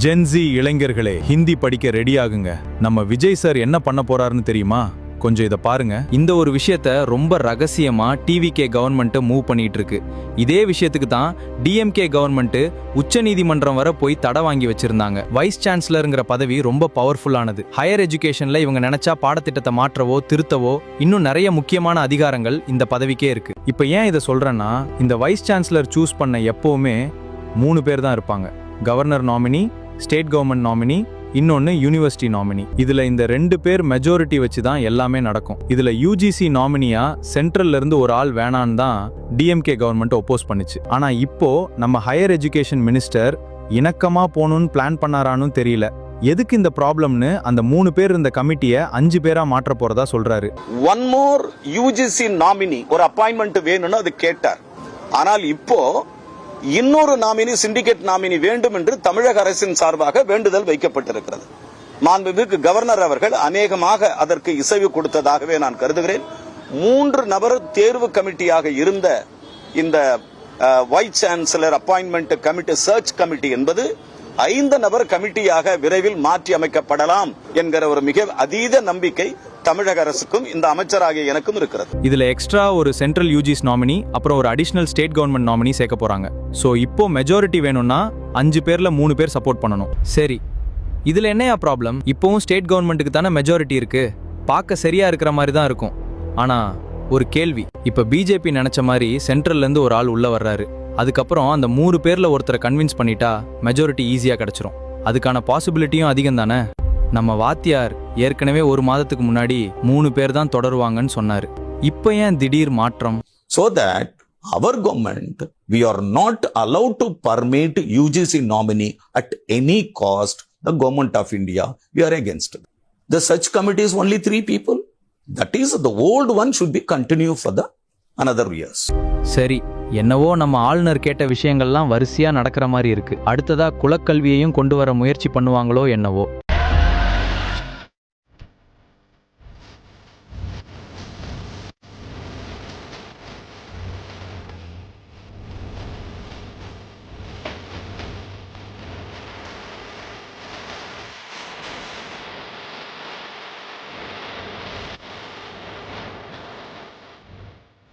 Gen Z இளைஞர்களே, ஹிந்தி படிக்க ready ஆகுங்க. நம்ம விஜய் சார் என்ன பண்ண போறாருன்னு தெரியுமா? கொஞ்சம் இதை பாருங்க. இந்த ஒரு விஷயத்த ரொம்ப ரகசியமா டிவிகே கவர்மெண்ட் மூவ் பண்ணிட்டு இருக்கு. இதே விஷயத்துக்கு தான் டிஎம்கே கவர்மெண்ட் உச்ச நீதிமன்றம் வர போய் தடை வாங்கி வச்சிருந்தாங்க. வைஸ் சான்சலர்ங்கிற பதவி ரொம்ப பவர்ஃபுல்லானது. ஹையர் எஜுகேஷன்ல இவங்க நினைச்சா பாடத்திட்டத்தை மாற்றவோ திருத்தவோ இன்னும் நிறைய முக்கியமான அதிகாரங்கள் இந்த பதவிக்கே இருக்கு. இப்ப ஏன் இதை சொல்றேன்னா, இந்த வைஸ் சான்சலர் சூஸ் பண்ண எப்பவுமே 3 பேர் தான் இருப்பாங்க. Governor nominee, state government nominee, இன்னொன்னு யூனிவர்சிட்டி நாமினி. இதுல இந்த 2 பேர் மெஜாரிட்டி வச்சு தான் எல்லாமே நடக்கும். இதுல யூஜிசி நாமினியா சென்ட்ரல்ல இருந்து ஒரு ஆள் வேணான்னு தான் டிஎம்கே கவர்மெண்ட் ஒப்போஸ் பண்ணுச்சு. ஆனா இப்போ நம்ம ஹையர் எஜுகேஷன் மினிஸ்டர் இணக்கமா போகணும்னு பிளான் பண்ணாரான்னு தெரியல. எதுக்கு இந்த ப்ராப்ளம்னு அந்த 3 பேர் இருந்த கமிட்டியை 5 பேரா மாற்ற போறதா சொல்றாரு. ஒன் மோர் யூஜிசி நாமினி ஒரு அப்பாயின்மெண்ட் வேணும்னு அது கேட்டார். ஆனால் இப்போ இன்னொரு நாமினி, சிண்டிகேட் நாமினி வேண்டும் என்று தமிழக அரசின் சார்பாக வேண்டுதல் வைக்கப்பட்டிருக்கிறது. மாண்புமிகு கவர்னர் அவர்கள் அநேகமாக அதற்கு இசைவு கொடுத்ததாகவே நான் கருதுகிறேன். 3 நபர் தேர்வு கமிட்டியாக இருந்த இந்த vice chancellor appointment committee, search committee என்பது 5 நபர் கமிட்டியாக விரைவில் மாற்றி அமைக்கப்படலாம் என்கிற ஒரு மிக அதீத நம்பிக்கை தமிழக அரசுக்கும் இந்த அமைச்சராகிய எனக்கும் இருக்கிறது. இதுல எக்ஸ்ட்ரா ஒரு சென்ட்ரல் யூஜிஸ் நாமினி, அப்புறம் ஒரு அடிஷனல் ஸ்டேட் கவர்மெண்ட் நாமினி சேர்க்க போறாங்க. சோ இப்போ மெஜாரிட்டி வேணும்னா 5 பேர்ல 3 பேர் சப்போர்ட் பண்ணணும். சரி, இதுல என்னையா ப்ராப்ளம்? இப்போவும் ஸ்டேட் கவர்மெண்ட்டுக்கு தானே மெஜாரிட்டி இருக்கு. பார்க்க சரியா இருக்கிற மாதிரி தான் இருக்கும். ஆனா ஒரு கேள்வி, இப்ப பிஜேபி நினைச்ச மாதிரி சென்ட்ரல்ல இருந்து ஒரு ஆள் உள்ள வர்றாரு. அதுக்கப்புறம் அந்த 3 பேர்ல ஒருத்தரை கன்வின்ஸ் பண்ணிட்டா மெஜாரிட்டி ஈஸியா கிடைச்சிரும். அதுக்கான பாசிபிலிட்டியும் அதிகம் தானே. நம்ம வாத்தியார் ஏற்கனவே 1 மாதத்துக்கு முன்னாடி 3 பேர் தான் தொடருவாங்கன்னு சொன்னாரு. இப்போ ஏன் திடீர் மாற்றம்? So that our government, we are not allowed to permit UGC nominee at any cost. The government of India, we are against it. The search committee is only 3 people. That is, the old one should be continue for the another years. சரி, என்னவோ நம்ம ஆளுநர் கேட்ட விஷயங்கள்லாம் வரிசையா நடக்கிற மாதிரி இருக்கு. அடுத்ததா குலக்கல்வியையும் கொண்டு வர முயற்சி பண்ணுவாங்களோ என்னவோ.